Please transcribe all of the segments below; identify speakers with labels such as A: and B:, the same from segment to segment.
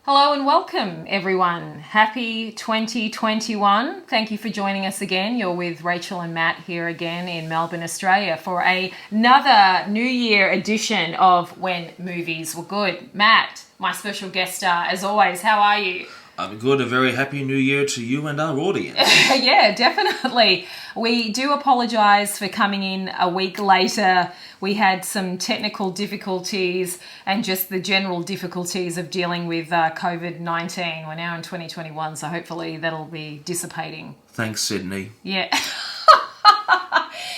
A: Hello and welcome, everyone. Happy 2021. Thank you for joining us again. You're with Rachel and Matt here again in Melbourne, Australia for another New Year edition of When Movies Were Good. Matt, my special guest star, as always, how are you?
B: I'm good. A very happy new year to you and our audience.
A: Yeah, definitely. We do apologise for coming in a week later. We had some technical difficulties and just the general difficulties of dealing with COVID-19. We're now in 2021, so hopefully that'll be dissipating.
B: Thanks, Sydney.
A: Yeah.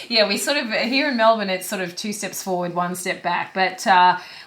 A: Yeah, we sort of, here in Melbourne, it's sort of 2 steps forward, 1 step back. But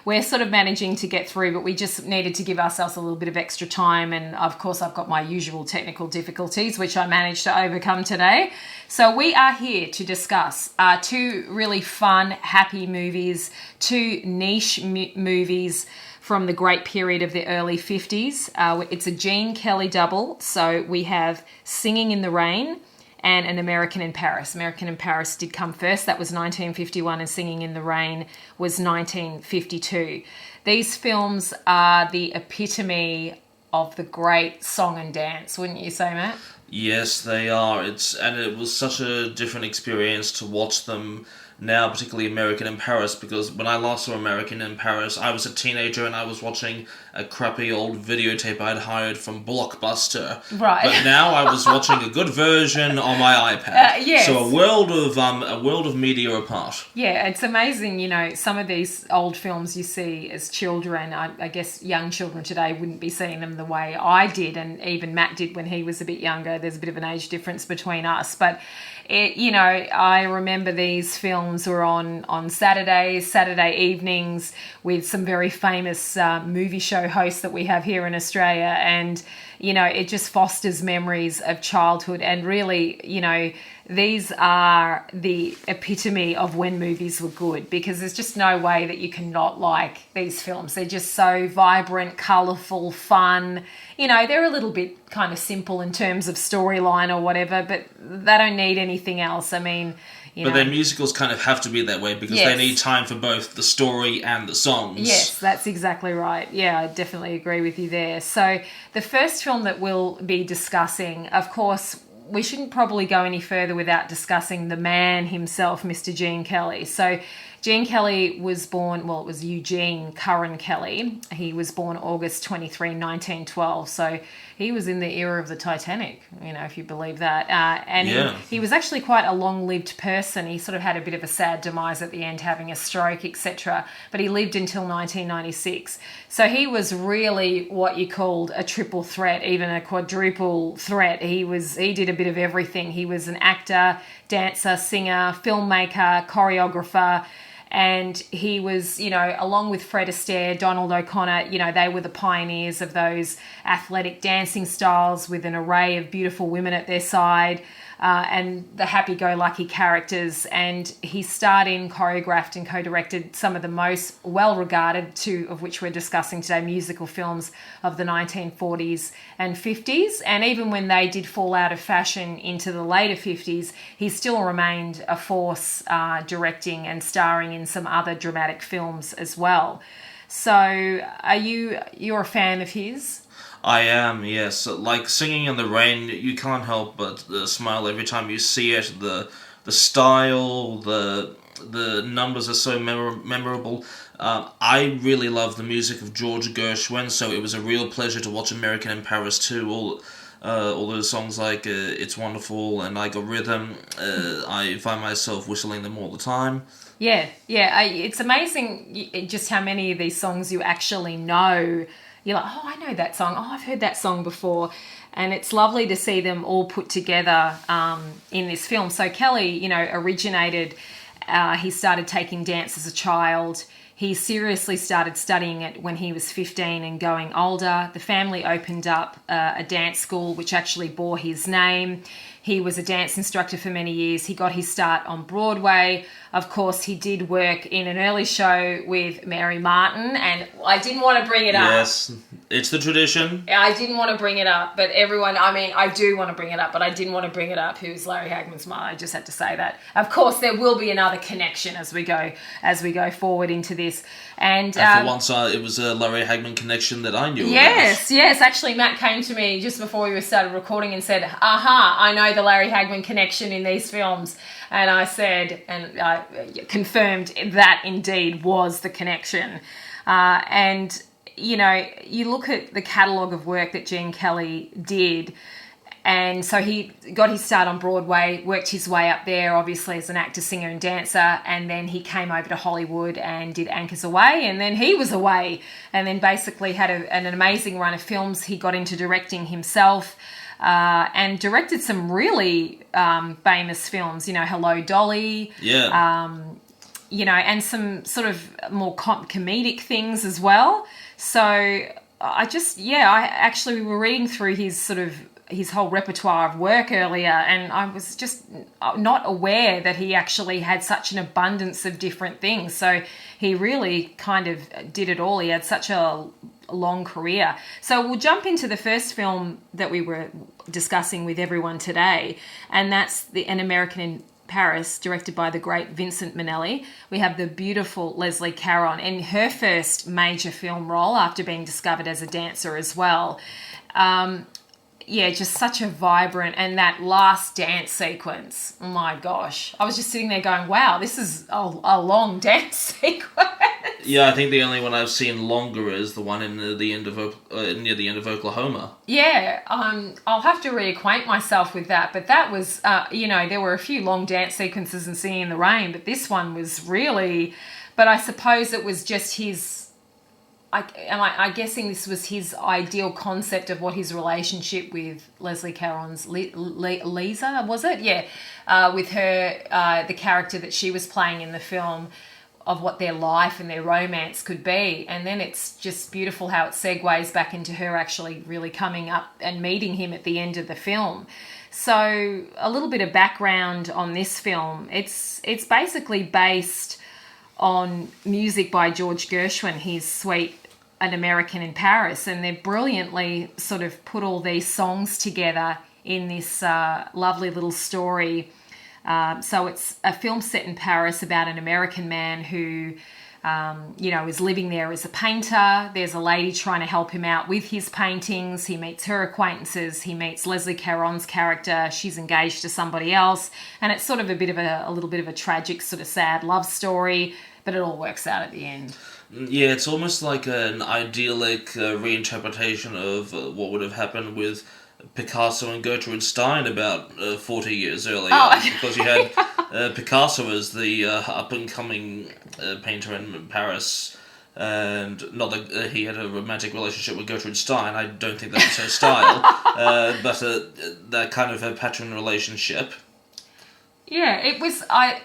A: we're sort of managing to get through, but we just needed to give ourselves a little bit of extra time. And of course, I've got my usual technical difficulties, which I managed to overcome today. So we are here to discuss 2 really fun, happy movies, 2 niche movies from the great period of the early 50s. It's a Gene Kelly double. So we have Singing in the Rain and An American in Paris. American in Paris did come first. That was 1951, and Singing in the Rain was 1952. These films are the epitome of the great song and dance, wouldn't you say, Matt?
B: Yes, they are. It was such a different experience to watch them now, particularly American in Paris, because when I last saw American in Paris, I was a teenager and I was watching a crappy old videotape I'd hired from Blockbuster.
A: Right.
B: But now I was watching a good version on my iPad.
A: Yes.
B: So a world of media apart.
A: Yeah, it's amazing, you know, some of these old films you see as children, I guess young children today wouldn't be seeing them the way I did, and even Matt did when he was a bit younger. There's a bit of an age difference between us, but I remember these films were on Saturdays, Saturday evenings with some very famous movie show hosts that we have here in Australia. And, you know, it just fosters memories of childhood. And really, you know, these are the epitome of when movies were good, because there's just no way that you can not like these films. They're just so vibrant, colourful, fun. You know, they're a little bit kind of simple in terms of storyline or whatever, but they don't need anything else. I mean,
B: but their musicals kind of have to be that way because they need time for both the story and the songs.
A: Yes, that's exactly right. Yeah, I definitely agree with you there. So the first film that we'll be discussing, of course, we shouldn't probably go any further without discussing the man himself, Mr. Gene Kelly. So Gene Kelly was born, well, it was Eugene Curran Kelly. He was born August 23, 1912. So he was in the era of the Titanic, you know, if you believe that. He was actually quite a long-lived person. He sort of had a bit of a sad demise at the end, having a stroke, etc. But he lived until 1996. So he was really what you called a triple threat, even a quadruple threat. He did a bit of everything. He was an actor, dancer, singer, filmmaker, choreographer. And he was, you know, along with Fred Astaire, Donald O'Connor, you know, they were the pioneers of those athletic dancing styles with an array of beautiful women at their side and the happy-go-lucky characters. And he starred in, choreographed and co-directed some of the most well-regarded, 2 of which we're discussing today, musical films of the 1940s and 50s. And even when they did fall out of fashion into the later 50s, he still remained a force directing and starring in some other dramatic films as well. So you're a fan of his?
B: I am, yes. Like Singing in the Rain, you can't help but smile every time you see it. The style, the numbers are so memorable. I really love the music of George Gershwin, so it was a real pleasure to watch American in Paris too. All those songs like It's Wonderful and I Got Rhythm, I find myself whistling them all the time.
A: Yeah. It's amazing just how many of these songs you actually know. You're like, oh, I know that song. Oh, I've heard that song before. And it's lovely to see them all put together in this film. So Kelly, you know, originated, he started taking dance as a child. He seriously started studying it when he was 15 and going older. The family opened up a dance school which actually bore his name. He was a dance instructor for many years. He got his start on Broadway. Of course, he did work in an early show with Mary Martin, and I didn't want to bring it up.
B: Yes, it's the tradition.
A: I didn't want to bring it up, but I do want to bring it up, but I didn't want to bring it up. Who's Larry Hagman's mother? I just had to say that. Of course, there will be another connection as we go forward into this. And
B: for once, it was a Larry Hagman connection that I knew about.
A: Yes. Actually, Matt came to me just before we started recording and said, aha, I know the Larry Hagman connection in these films. And I said, and I confirmed that indeed was the connection. And, you know, you look at the catalogue of work that Gene Kelly did. And so he got his start on Broadway, worked his way up there, obviously, as an actor, singer and dancer. And then he came over to Hollywood and did Anchors Away. And then he was away. And then basically had an amazing run of films. He got into directing himself and directed some really famous films. You know, Hello, Dolly.
B: Yeah.
A: You know, and some sort of more comedic things as well. So we were reading through his whole repertoire of work earlier, and I was just not aware that he actually had such an abundance of different things. So he really kind of did it all. He had such a long career. So we'll jump into the first film that we were discussing with everyone today, and that's An American in Paris, directed by the great Vincent Minnelli. We have the beautiful Leslie Caron in her first major film role after being discovered as a dancer as well. Just such a vibrant, and that last dance sequence, oh my gosh. I was just sitting there going, wow, this is a long dance sequence.
B: Yeah, I think the only one I've seen longer is the one in near the end of Oklahoma.
A: Yeah, I'll have to reacquaint myself with that. But that was, there were a few long dance sequences in Singing in the Rain, but this one was really, but I suppose it was just his, I'm guessing this was his ideal concept of what his relationship with Leslie Caron's Lisa, was it? Yeah, with her, the character that she was playing in the film, of what their life and their romance could be. And then it's just beautiful how it segues back into her actually really coming up and meeting him at the end of the film. So a little bit of background on this film. It's basically based on music by George Gershwin, his suite An American in Paris, and they've brilliantly sort of put all these songs together in this lovely little story. So it's a film set in Paris about an American man who, is living there as a painter. There's a lady trying to help him out with his paintings. He meets her acquaintances. He meets Leslie Caron's character. She's engaged to somebody else. And it's sort of a little bit of a tragic, sort of sad love story, but it all works out at the end.
B: Yeah, it's almost like an idyllic reinterpretation of what would have happened with Picasso and Gertrude Stein about 40 years earlier. Because you had Picasso as the up-and-coming painter in Paris, and not that he had a romantic relationship with Gertrude Stein. I don't think that was her style, but that kind of a pattern relationship.
A: Yeah, it was. I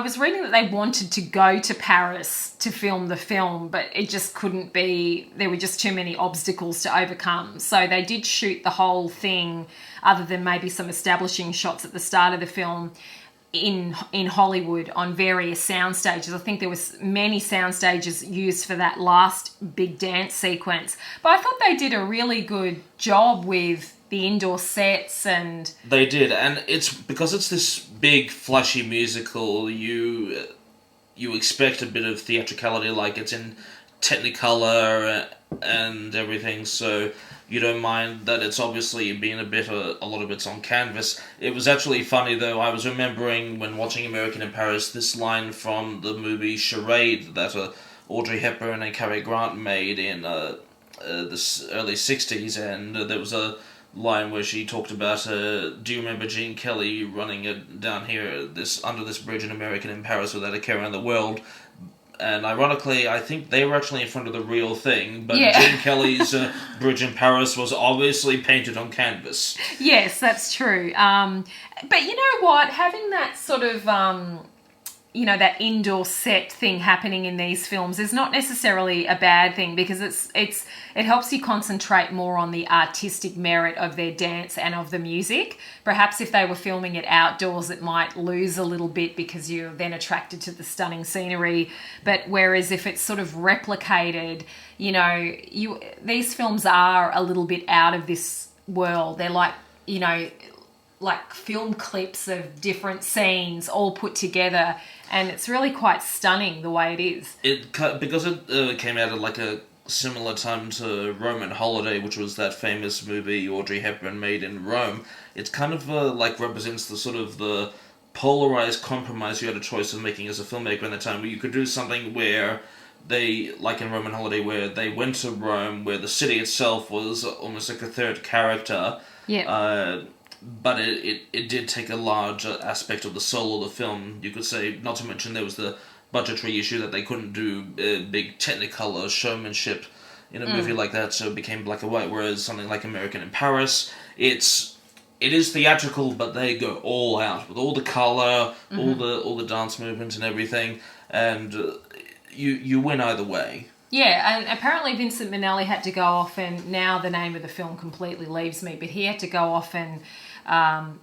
A: was reading that they wanted to go to Paris to film the film, but it just couldn't be. There were just too many obstacles to overcome. So they did shoot the whole thing, other than maybe some establishing shots at the start of the film, in Hollywood on various sound stages. I think there was many sound stages used for that last big dance sequence. But I thought they did a really good job with the indoor sets, and
B: they did, and it's because it's this big flashy musical, you expect a bit of theatricality, like it's in Technicolor and everything, so you don't mind that it's obviously been a lot of it's on canvas. It was actually funny though, I was remembering when watching American in Paris, this line from the movie Charade that Audrey Hepburn and Cary Grant made in the early 60s, and there was a line where she talked about, do you remember Gene Kelly running down here under this bridge in American in Paris without a care in the world? And ironically, I think they were actually in front of the real thing, but yeah. Gene Kelly's bridge in Paris was obviously painted on canvas.
A: Yes, that's true. But you know what? Having that sort of you know, that indoor set thing happening in these films is not necessarily a bad thing, because it helps you concentrate more on the artistic merit of their dance and of the music. Perhaps if they were filming it outdoors, it might lose a little bit because you're then attracted to the stunning scenery. But whereas if it's sort of replicated, you know, these films are a little bit out of this world. They're like, you know, like film clips of different scenes all put together, and it's really quite stunning the way it is.
B: Because it came out at like a similar time to Roman Holiday, which was that famous movie Audrey Hepburn made in Rome. It kind of like represents the sort of the polarized compromise you had a choice of making as a filmmaker in that time, where you could do something where they, like in Roman Holiday, where they went to Rome, where the city itself was almost like a third character.
A: Yeah.
B: But it did take a large aspect of the soul of the film, you could say. Not to mention there was the budgetary issue that they couldn't do big technicolor showmanship in a movie like that, so it became black and white. Whereas something like American in Paris, it is theatrical, but they go all out with all the color, all the dance movements and everything, and you win either way.
A: Yeah, and apparently Vincent Minnelli had to go off, and now the name of the film completely leaves me, but he had to go off and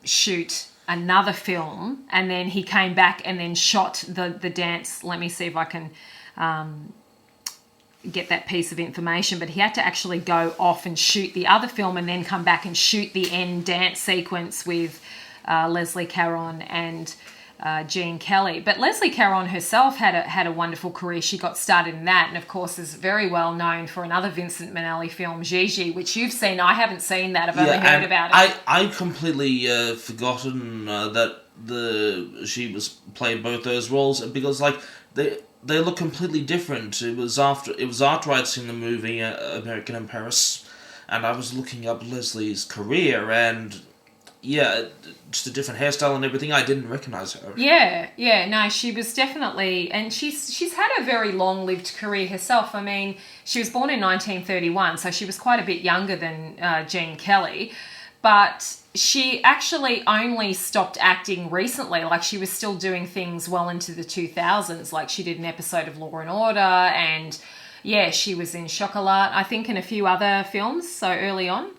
A: shoot another film, and then he came back and then shot the dance. Let me see if I can get that piece of information, but he had to actually go off and shoot the other film and then come back and shoot the end dance sequence with Leslie Caron and Gene Kelly. But Leslie Caron herself had a wonderful career. She got started in that, and of course is very well known for another Vincent Minnelli film, Gigi, which you've seen. I haven't seen that. I've only heard about it.
B: I completely forgotten that she was played both those roles, because like they look completely different. It was after I'd seen the movie American in Paris, and I was looking up Leslie's career, and yeah, just a different hairstyle and everything. I didn't recognize her.
A: Yeah, no, she was definitely, and she's had a very long-lived career herself. I mean, she was born in 1931, so she was quite a bit younger than Gene Kelly, but she actually only stopped acting recently. Like, she was still doing things well into the 2000s. Like, she did an episode of Law and Order, and yeah, she was in Chocolat, I think, and a few other films, so early on.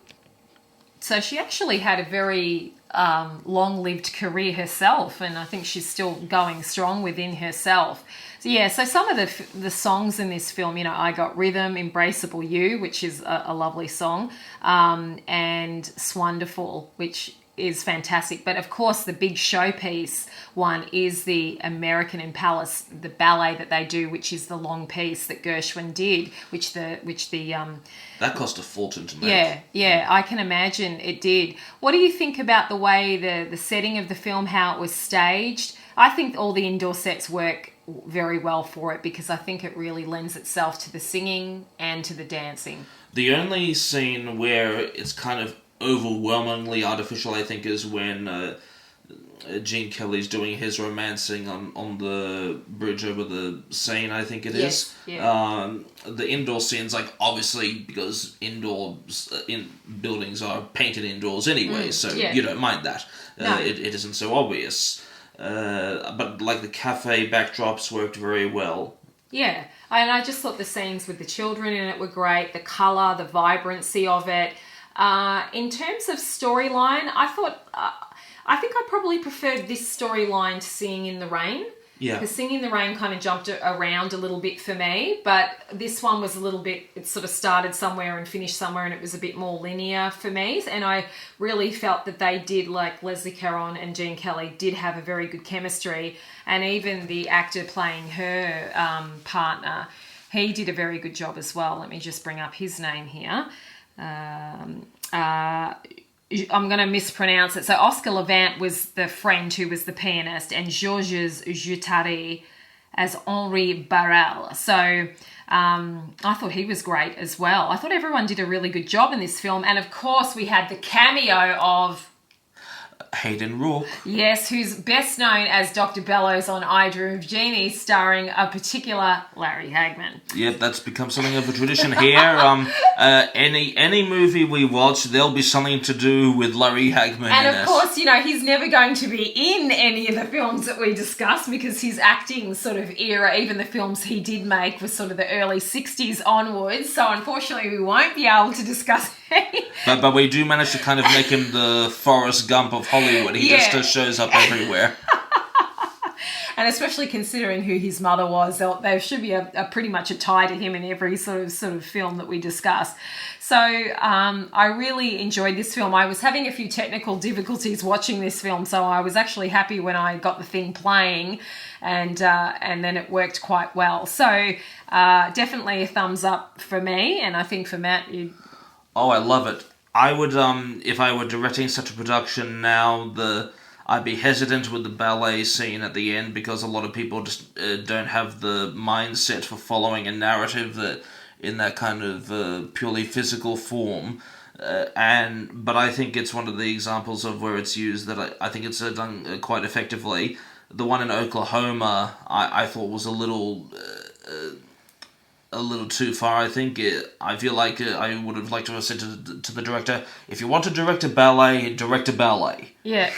A: So she actually had a very long-lived career herself, and I think she's still going strong within herself. So yeah, so some of the songs in this film, you know, I Got Rhythm, Embraceable You, which is a lovely song, and Swonderful, which is fantastic. But of course, the big showpiece one is the American in Palace, the ballet that they do, which is the long piece that Gershwin did, which the
B: that cost a fortune to make.
A: Yeah, I can imagine it did. What do you think about the way the setting of the film, how it was staged? I think all the indoor sets work very well for it, because I think it really lends itself to the singing and to the dancing.
B: The only scene where it's kind of overwhelmingly artificial, I think, is when Gene Kelly's doing his romancing on the bridge over the Seine, I think it is.
A: Yeah.
B: The indoor scenes, like, obviously, because buildings are painted indoors anyway, so you don't mind that.
A: No.
B: It isn't so obvious. But like the cafe backdrops worked very well.
A: Yeah, and I just thought the scenes with the children in it were great. The colour, the vibrancy of it. In terms of storyline, I think I probably preferred this storyline to Singing in the Rain. Yeah. Because Singing in the Rain kind of jumped around a little bit for me, but this one was a little bit, it sort of started somewhere and finished somewhere, and it was a bit more linear for me. And I really felt that they did, like Leslie Caron and Gene Kelly did have a very good chemistry, and even the actor playing her partner, he did a very good job as well. Let me just bring up his name here. I'm going to mispronounce it. So Oscar Levant was the friend who was the pianist, and Georges Jutari as Henri Barral. So I thought he was great as well. I thought everyone did a really good job in this film. And of course we had the cameo of
B: Hayden Rourke.
A: Yes, who's best known as Dr. Bellows on I Dream of Jeannie, starring a particular Larry Hagman.
B: Yep, that's become something of a tradition here. Any movie we watch, there'll be something to do with Larry Hagman
A: and
B: in
A: of
B: it.
A: course, he's never going to be in any of the films that we discuss because his acting sort of era, even the films he did make, was sort of the early 60s onwards. So unfortunately, we won't be able to discuss any.
B: But we do manage to kind of make him the Forrest Gump of Hollywood. He just shows up everywhere.
A: And especially considering who his mother was, there should be a pretty much a tie to him in every sort of film that we discuss. So I really enjoyed this film. I was having a few technical difficulties watching this film, so I was actually happy when I got the thing playing, and then it worked quite well. So definitely a thumbs up for me, and I think for Matt, you.
B: Oh, I love it. I would, if I were directing such a production now, I'd be hesitant with the ballet scene at the end because a lot of people just don't have the mindset for following a narrative that in that kind of purely physical form. But I think it's one of the examples of where it's used that I think it's done quite effectively. The one in Oklahoma, I thought was a little too far. I think I feel like I would have liked to have said to the director, if you want to direct a ballet, direct a ballet.
A: Yeah.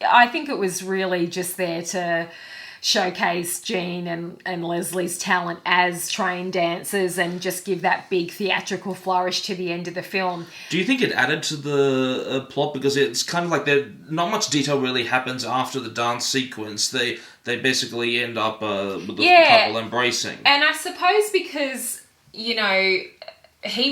A: I think it was really just there to showcase Jean and Leslie's talent as trained dancers and just give that big theatrical flourish to the end of the film.
B: Do you think it added to the plot? Because it's kind of like not much detail really happens after the dance sequence. They basically end up with the couple embracing.
A: And I suppose because, he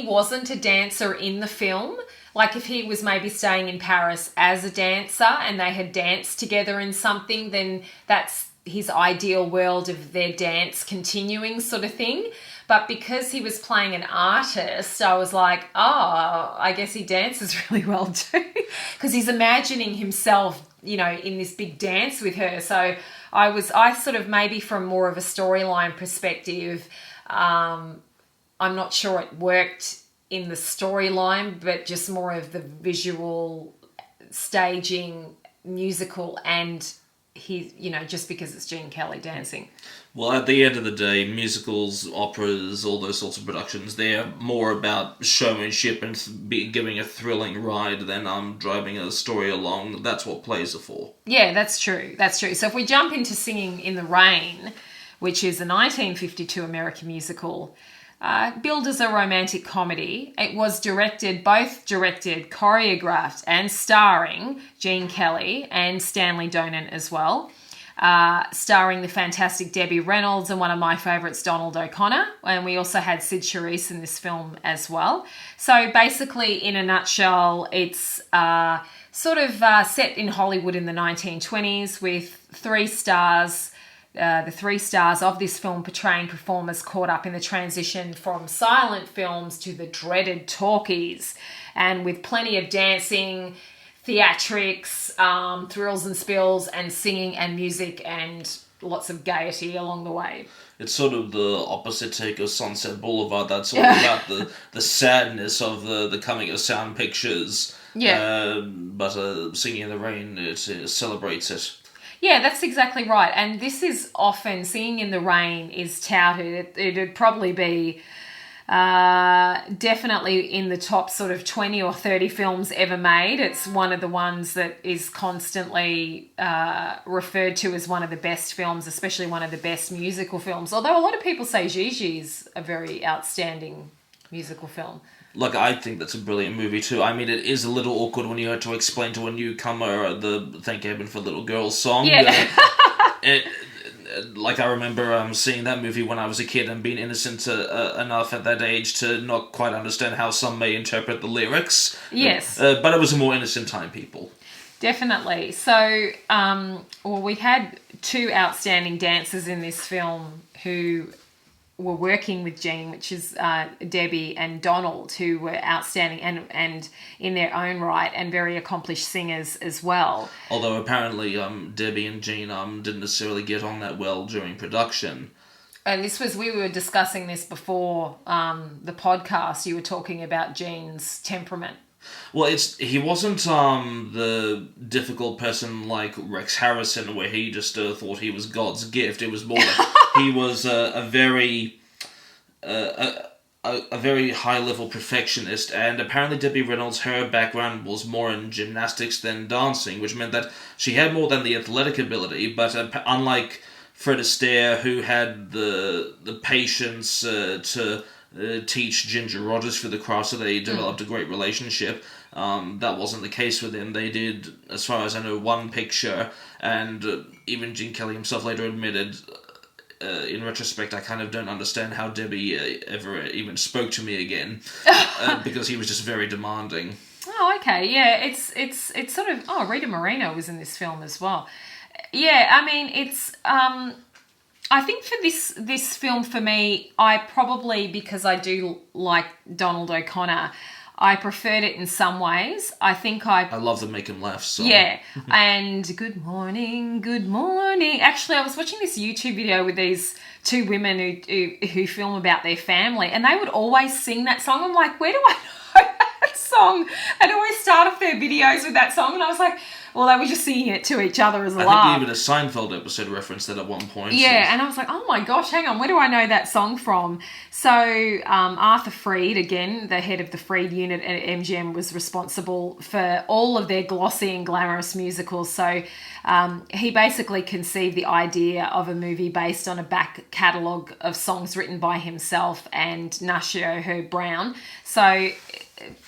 A: wasn't a dancer in the film. Like if he was maybe staying in Paris as a dancer and they had danced together in something, then that's his ideal world of their dance continuing sort of thing. But because he was playing an artist, I was like, oh, I guess he dances really well too. Because he's imagining himself, in this big dance with her. So I sort of maybe from more of a storyline perspective, I'm not sure it worked in the storyline, but just more of the visual staging, musical, and just because it's Gene Kelly dancing.
B: Well, at the end of the day, musicals, operas, all those sorts of productions, they're more about showmanship and giving a thrilling ride than driving a story along. That's what plays are for. Yeah,
A: that's true. So if we jump into Singing in the Rain, which is a 1952 American musical, billed as a romantic comedy, it was directed, choreographed, and starring Gene Kelly and Stanley Donen as well. Starring the fantastic Debbie Reynolds and one of my favourites, Donald O'Connor. And we also had Sid Charisse in this film as well. So basically, in a nutshell, it's set in Hollywood in the 1920s with three stars. The three stars of this film portraying performers caught up in the transition from silent films to the dreaded talkies, and with plenty of dancing, theatrics, thrills and spills, and singing and music, and lots of gaiety along the way.
B: It's sort of the opposite take of Sunset Boulevard. That's all about the sadness of the coming of sound pictures.
A: Yeah.
B: But Singing in the Rain, it celebrates it.
A: Yeah, that's exactly right. And this is often, Singing in the Rain is touted. It'd probably be definitely in the top sort of 20 or 30 films ever made. It's one of the ones that is constantly referred to as one of the best films, especially one of the best musical films. Although a lot of people say Gigi's a very outstanding musical film.
B: Look, I think that's a brilliant movie too. I mean, it is a little awkward when you have to explain to a newcomer the Thank Heaven for Little Girls song.
A: Yeah.
B: I remember seeing that movie when I was a kid and being innocent enough at that age to not quite understand how some may interpret the lyrics.
A: Yes.
B: But it was a more innocent time, people.
A: Definitely. So, we had two outstanding dancers in this film who were working with Jean, which is Debbie and Donald, who were outstanding and in their own right, and very accomplished singers as well.
B: Although apparently Debbie and Jean didn't necessarily get on that well during production.
A: And we were discussing this before the podcast. You were talking about Jean's temperament
B: Well, he wasn't the difficult person like Rex Harrison, where he just thought he was God's gift. It was more that he was a very a very high level perfectionist, and apparently Debbie Reynolds, her background was more in gymnastics than dancing, which meant that she had more than the athletic ability. But unlike Fred Astaire, who had the patience to teach Ginger Rogers for the craft, so they developed a great relationship. That wasn't the case with them. They did, as far as I know, one picture, and even Gene Kelly himself later admitted, in retrospect, I kind of don't understand how Debbie ever even spoke to me again, because he was just very demanding.
A: Oh, okay, yeah, it's sort of... Oh, Rita Moreno was in this film as well. Yeah, I mean, it's... I think for this film, for me, I probably, because I do like Donald O'Connor, I preferred it in some ways. I think I
B: love the Make Him Laugh song.
A: Yeah, and good morning, good morning. Actually, I was watching this YouTube video with these two women who film about their family, and they would always sing that song. I'm like, where do I know that song? They'd always start off their videos with that song, and I was like, well, they were just singing it to each other as a laugh.
B: I think even a Seinfeld episode referenced that at one point.
A: Yeah, and I was like, oh my gosh, hang on, where do I know that song from? So Arthur Freed, again, the head of the Freed unit at MGM, was responsible for all of their glossy and glamorous musicals. So he basically conceived the idea of a movie based on a back catalogue of songs written by himself and Nashio Herb Brown. So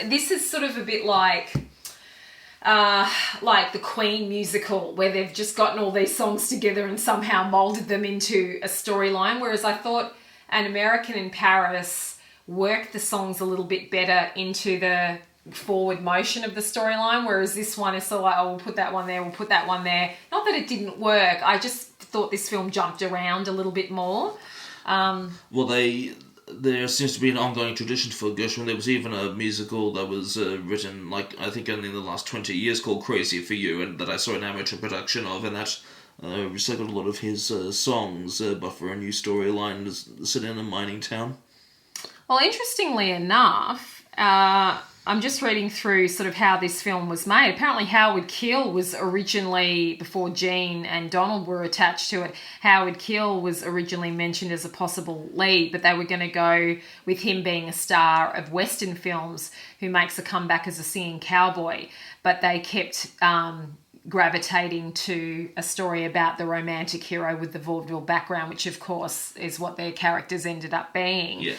A: this is sort of a bit like the Queen musical, where they've just gotten all these songs together and somehow moulded them into a storyline, whereas I thought An American in Paris worked the songs a little bit better into the forward motion of the storyline, whereas this one is sort of like, oh, we'll put that one there, we'll put that one there. Not that it didn't work, I just thought this film jumped around a little bit more.
B: There seems to be an ongoing tradition for Gershwin. There was even a musical that was written, I think only in the last 20 years, called Crazy for You, and that I saw an amateur production of, and that recycled a lot of his songs, but for a new storyline set in a mining town.
A: Well, interestingly enough, I'm just reading through sort of how this film was made. Apparently Howard Keel was originally, before Gene and Donald were attached to it, Howard Keel was originally mentioned as a possible lead, but they were going to go with him being a star of Western films who makes a comeback as a singing cowboy. But they kept gravitating to a story about the romantic hero with the vaudeville background, which of course is what their characters ended up being.
B: Yeah.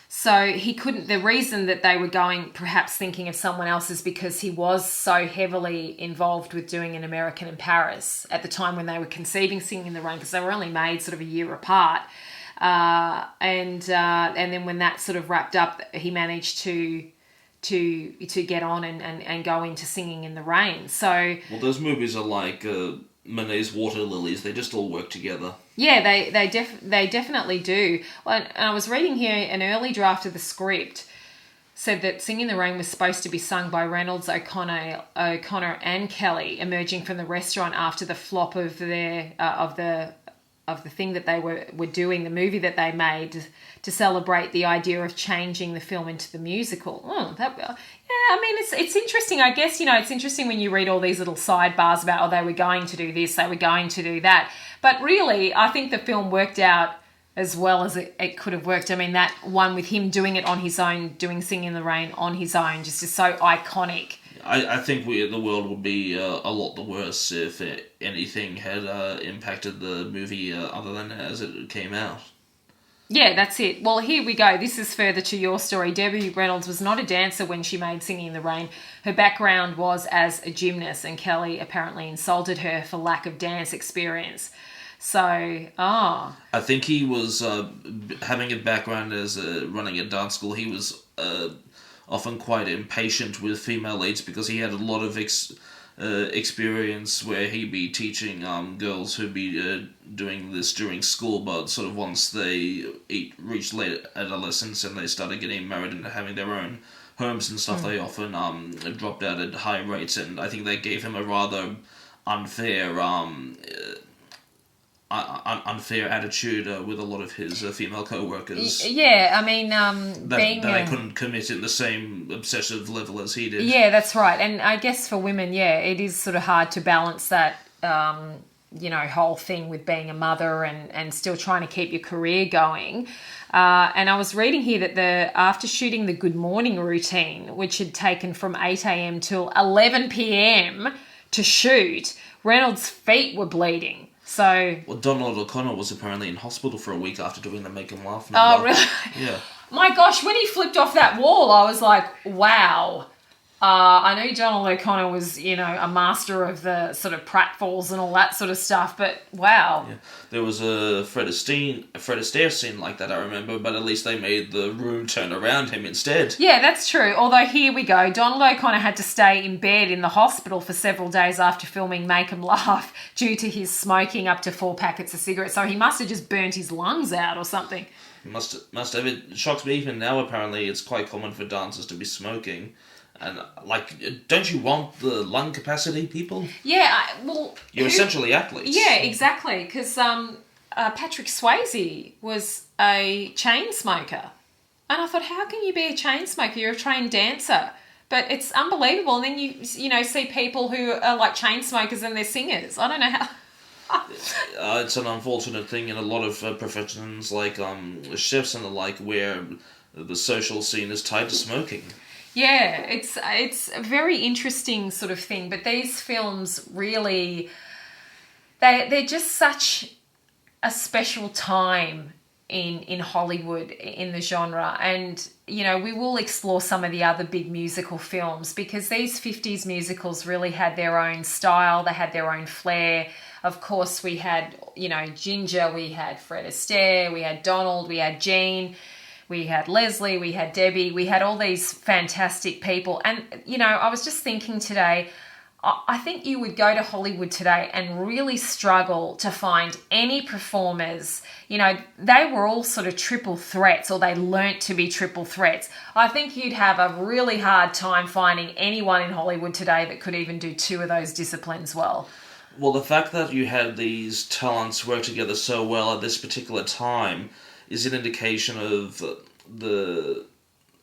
A: So he couldn't, the reason that they were going, perhaps thinking of someone else, is because he was so heavily involved with doing An American in Paris at the time when they were conceiving Singing in the Rain, because they were only made sort of a year apart. And then when that sort of wrapped up, he managed to get on and go into Singing in the Rain. So,
B: well, those movies are like Monet's Water Lilies. They just all work together.
A: Yeah, they definitely do. Well, and I was reading here an early draft of the script said that Singing in the Rain was supposed to be sung by Reynolds, O'Connor and Kelly, emerging from the restaurant after the flop of their of the thing that they were doing, the movie that they made to celebrate the idea of changing the film into the musical. I mean, it's interesting. I guess, it's interesting when you read all these little sidebars about, they were going to do this, they were going to do that. But really, I think the film worked out as well as it could have worked. I mean, that one with him doing it on his own, doing Singing in the Rain on his own, just is so iconic.
B: I think the world would be a lot the worse if anything had impacted the movie other than as it came out.
A: Yeah, that's it. Well, here we go. This is further to your story. Debbie Reynolds was not a dancer when she made Singing in the Rain. Her background was as a gymnast, and Kelly apparently insulted her for lack of dance experience. So, I
B: think he was having a background as running a dance school. He was often quite impatient with female leads because he had a lot of experience where he'd be teaching girls who'd be doing this during school, but sort of once they reached late adolescence and they started getting married and having their own homes and stuff, they often dropped out at high rates, and I think they gave him a rather unfair unfair attitude with a lot of his female co-workers.
A: Yeah, I mean,
B: that they couldn't commit at the same obsessive level as he did.
A: Yeah, that's right. And I guess for women, it is sort of hard to balance that, whole thing with being a mother and still trying to keep your career going. And I was reading here that after shooting the Good Morning routine, which had taken from 8 a.m. till 11 p.m. to shoot, Reynolds' feet were bleeding. So,
B: well, Donald O'Connor was apparently in hospital for a week after doing the Make 'Em Laugh number.
A: Oh, really?
B: Yeah.
A: My gosh, when he flipped off that wall, I was like, wow. I know Donald O'Connor was, a master of the sort of pratfalls and all that sort of stuff, but wow.
B: Yeah. There was a Fred Astaire scene like that, I remember, but at least they made the room turn around him instead.
A: Yeah, that's true. Although, here we go. Donald O'Connor had to stay in bed in the hospital for several days after filming Make 'Em Laugh due to his smoking up to 4 packets of cigarettes. So he must have just burnt his lungs out or something.
B: Must have. It shocks me even now, apparently, it's quite common for dancers to be smoking. And, don't you want the lung capacity, people?
A: Yeah,
B: You're essentially athletes.
A: Yeah, exactly. Because Patrick Swayze was a chain smoker. And I thought, how can you be a chain smoker? You're a trained dancer. But it's unbelievable. And then you see people who are like chain smokers and they're singers. I don't know how...
B: It's an unfortunate thing in a lot of professions, like chefs and the like, where the social scene is tied to smoking.
A: Yeah, it's a very interesting sort of thing. But these films really, they're just such a special time in Hollywood, in the genre. And, we will explore some of the other big musical films because these 50s musicals really had their own style. They had their own flair. Of course, we had, Ginger, we had Fred Astaire, we had Donald, we had Jean, we had Leslie, we had Debbie, we had all these fantastic people. And, I was just thinking today, I think you would go to Hollywood today and really struggle to find any performers. They were all sort of triple threats, or they learnt to be triple threats. I think you'd have a really hard time finding anyone in Hollywood today that could even do 2 of those disciplines well.
B: Well, the fact that you had these talents work together so well at this particular time is an indication of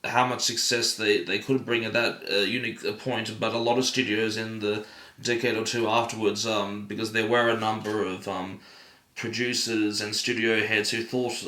B: how much success they could bring at that unique point. But a lot of studios in the decade or two afterwards, because there were a number of producers and studio heads who thought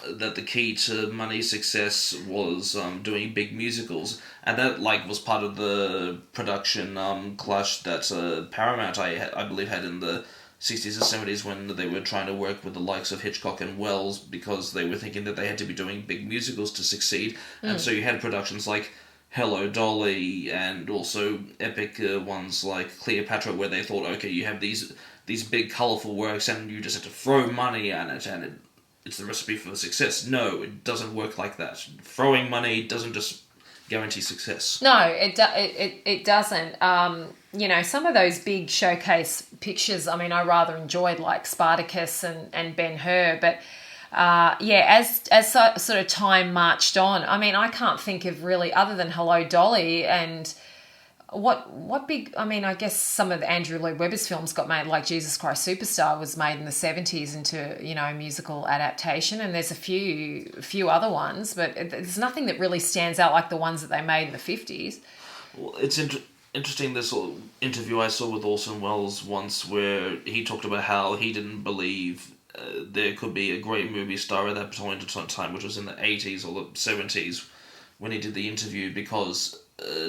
B: that the key to money success was doing big musicals, and that was part of the production clash that Paramount I believe had in the 60s and 70s when they were trying to work with the likes of Hitchcock and Wells, because they were thinking that they had to be doing big musicals to succeed. And so you had productions like Hello, Dolly, and also epic ones like Cleopatra, where they thought, okay, you have these big colourful works and you just have to throw money at it and it's the recipe for success. No, it doesn't work like that. Throwing money doesn't just guarantee success.
A: No, it doesn't. Some of those big showcase pictures, I rather enjoyed, like Spartacus and Ben-Hur, but as sort of time marched on, I can't think of really, other than Hello, Dolly, and what big, I guess some of Andrew Lloyd Webber's films got made, like Jesus Christ Superstar was made in the 70s into, a musical adaptation, and there's a few other ones, but there's nothing that really stands out like the ones that they made in the 50s.
B: Well, it's interesting, this interview I saw with Orson Welles once, where he talked about how he didn't believe there could be a great movie star at that point in time, which was in the 80s or the 70s, when he did the interview, because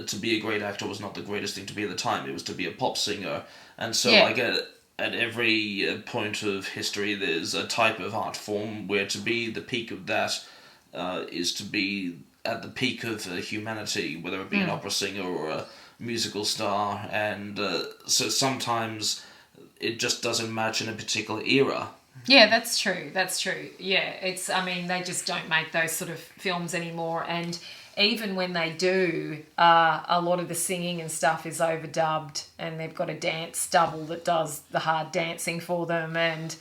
B: to be a great actor was not the greatest thing to be at the time. It was to be a pop singer. And so I get at every point of history there's a type of art form where to be the peak of that is to be at the peak of humanity, whether it be an opera singer or a musical star. And so sometimes it just doesn't match in a particular era.
A: Yeah, that's true. Yeah, it's, they just don't make those sort of films anymore. And even when they do, a lot of the singing and stuff is overdubbed, and they've got a dance double that does the hard dancing for them. And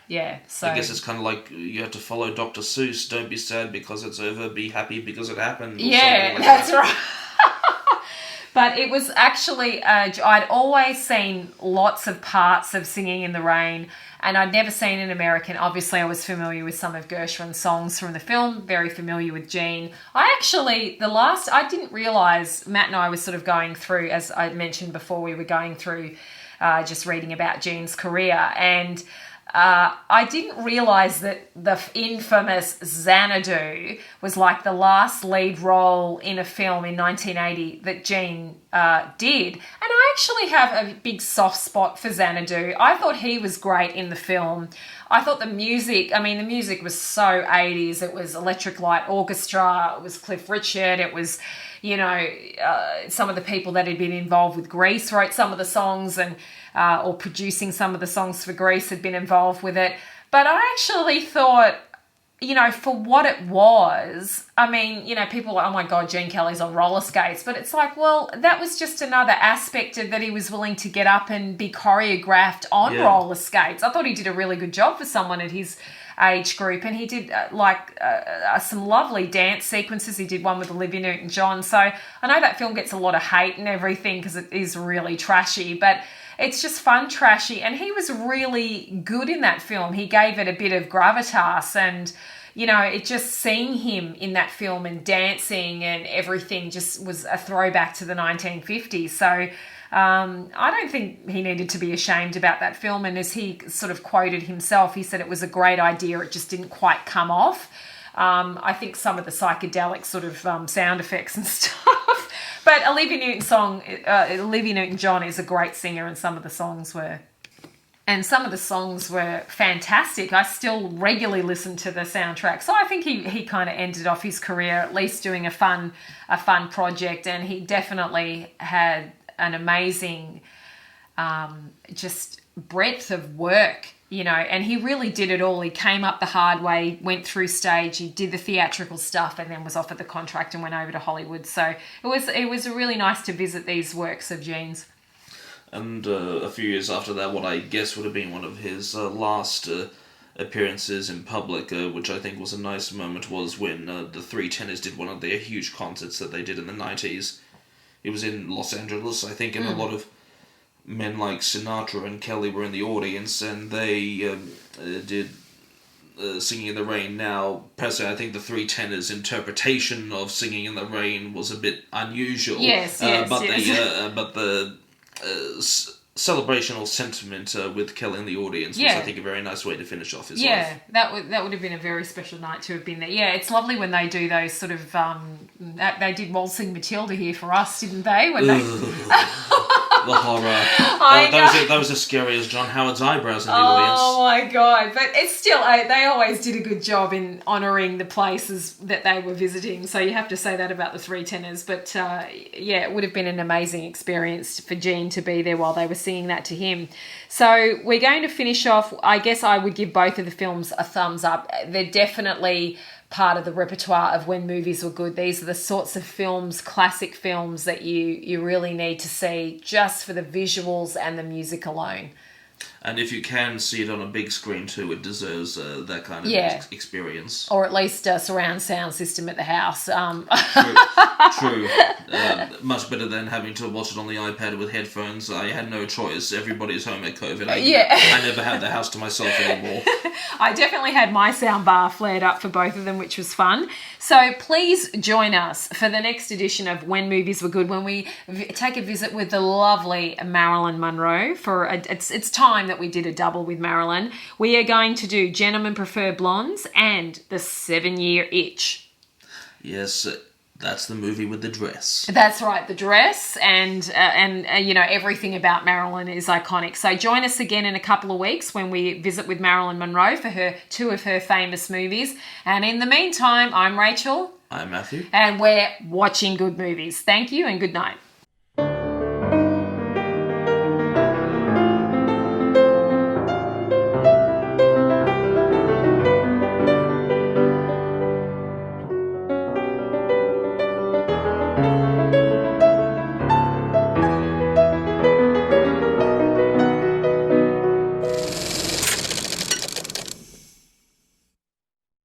A: yeah, so
B: I guess it's kind of like you have to follow Dr. Seuss. Don't be sad because it's over. Be happy because it happened. Or
A: yeah,
B: like
A: that's
B: that.
A: right. But it was actually, I'd always seen lots of parts of Singing in the Rain, and I'd never seen an American. Obviously, I was familiar with some of Gershwin's songs from the film, very familiar with Gene. I didn't realise, Matt and I were sort of going through, as I mentioned before, we were going through just reading about Gene's career, and I didn't realise that the infamous Xanadu was like the last lead role in a film in 1980 that Gene did. And I actually have a big soft spot for Xanadu. I thought he was great in the film. I thought the music was so 80s. It was Electric Light Orchestra, it was Cliff Richard, it was, some of the people that had been involved with Grease wrote some of the songs, and or producing some of the songs for Grease had been involved with it. But I actually thought, for what it was, people are like, oh my God, Gene Kelly's on roller skates. But it's like, well, that was just another aspect of that he was willing to get up and be choreographed on roller skates. I thought he did a really good job for someone at his age group, and he did some lovely dance sequences. He did one with Olivia Newton-John. So I know that film gets a lot of hate and everything because it is really trashy, but it's just fun trashy, and he was really good in that film. He gave it a bit of gravitas, and it just seeing him in that film and dancing and everything just was a throwback to the 1950s. So I don't think he needed to be ashamed about that film, and as he sort of quoted himself, he said it was a great idea, it just didn't quite come off. I think some of the psychedelic sort of sound effects and stuff. But Olivia Newton-John is a great singer, and some of the songs were fantastic. I still regularly listen to the soundtrack. So I think he kind of ended off his career at least doing a fun project, and he definitely had an amazing just breadth of work. And he really did it all. He came up the hard way, went through stage, he did the theatrical stuff, and then was offered the contract and went over to Hollywood. So it was really nice to visit these works of Gene's.
B: And a few years after that, what I guess would have been one of his last appearances in public, which I think was a nice moment, was when the Three Tenors did one of their huge concerts that they did in the 90s. It was in Los Angeles, I think, and a lot of men like Sinatra and Kelly were in the audience, and they did Singing in the Rain. Now, personally, I think the Three Tenors' interpretation of Singing in the Rain was a bit unusual.
A: Yes.
B: But the celebrational sentiment with Kelly in the audience was, I think, a very nice way to finish off his life.
A: Yeah, that would have been a very special night to have been there. Yeah, it's lovely when they do those sort of... they did Waltzing Matilda here for us, didn't they? When they...
B: The horror. That was as scary as John Howard's eyebrows in the audience.
A: Oh my God. But it's still, they always did a good job in honouring the places that they were visiting. So you have to say that about the Three Tenors. But it would have been an amazing experience for Gene to be there while they were singing that to him. So we're going to finish off. I guess I would give both of the films a thumbs up. They're definitely part of the repertoire of when movies were good. These are the sorts of films, classic films, that you really need to see just for the visuals and the music alone.
B: And if you can see it on a big screen too, it deserves that kind of experience.
A: Or at least a surround sound system at the house.
B: True. Much better than having to watch it on the iPad with headphones. I had no choice. Everybody's home at COVID. I never had the house to myself anymore.
A: I definitely had my sound bar flared up for both of them, which was fun. So please join us for the next edition of When Movies Were Good, when we take a visit with the lovely Marilyn Monroe. It's time that we did a double with Marilyn. We are going to do Gentlemen Prefer Blondes and The 7-Year Itch.
B: Yes, that's the movie with the dress.
A: That's right, the dress, and everything about Marilyn is iconic. So join us again in a couple of weeks when we visit with Marilyn Monroe for two of her famous movies. And in the meantime, I'm Rachel.
B: I'm Matthew.
A: And we're watching good movies. Thank you and good night.